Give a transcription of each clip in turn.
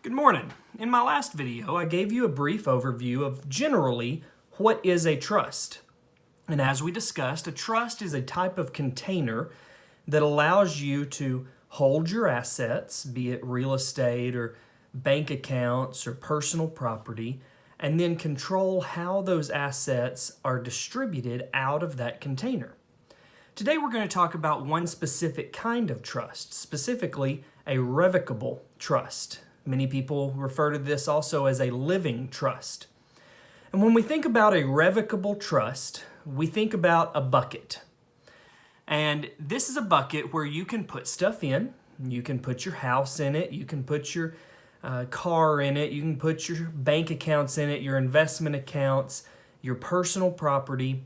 Good morning. In my last video, I gave you a brief overview of generally what is a trust. And as we discussed, a trust is a type of container that allows you to hold your assets, be it real estate or bank accounts or personal property, and then control how those assets are distributed out of that container. Today we're going to talk about one specific kind of trust, specifically a revocable trust. Many people refer to this also as a living trust. And when we think about a revocable trust, we think about a bucket. And this is a bucket where you can put stuff in. You can put your house in it. You can put your car in it. You can put your bank accounts in it, your investment accounts, your personal property.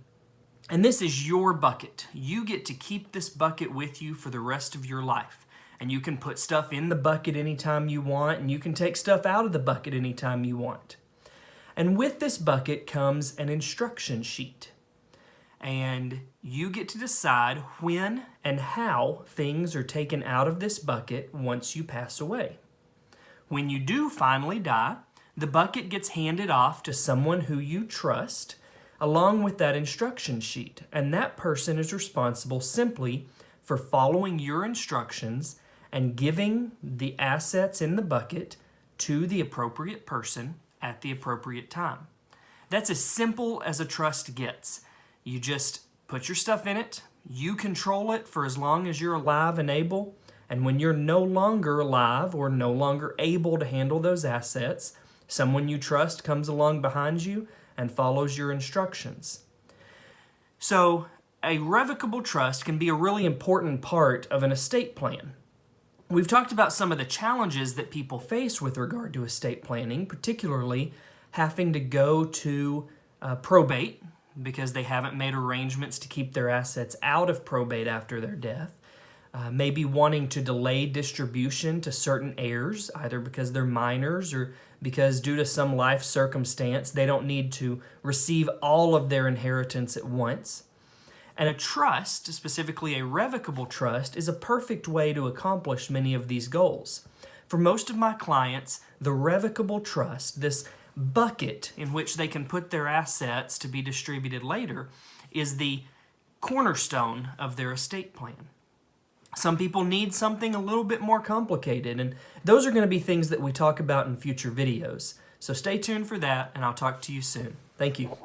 And this is your bucket. You get to keep this bucket with you for the rest of your life. And you can put stuff in the bucket anytime you want, and you can take stuff out of the bucket anytime you want. And with this bucket comes an instruction sheet. And you get to decide when and how things are taken out of this bucket once you pass away. When you do finally die, the bucket gets handed off to someone who you trust, along with that instruction sheet. And that person is responsible simply for following your instructions and giving the assets in the bucket to the appropriate person at the appropriate time. That's as simple as a trust gets. You just put your stuff in it, you control it for as long as you're alive and able, and when you're no longer alive or no longer able to handle those assets, someone you trust comes along behind you and follows your instructions. So, a revocable trust can be a really important part of an estate plan. We've talked about some of the challenges that people face with regard to estate planning, particularly having to go to probate because they haven't made arrangements to keep their assets out of probate after their death. Maybe wanting to delay distribution to certain heirs, either because they're minors or because due to some life circumstance, they don't need to receive all of their inheritance at once. And a trust, specifically a revocable trust, is a perfect way to accomplish many of these goals. For most of my clients, the revocable trust, this bucket in which they can put their assets to be distributed later, is the cornerstone of their estate plan. Some people need something a little bit more complicated, and those are going to be things that we talk about in future videos. So stay tuned for that, and I'll talk to you soon. Thank you.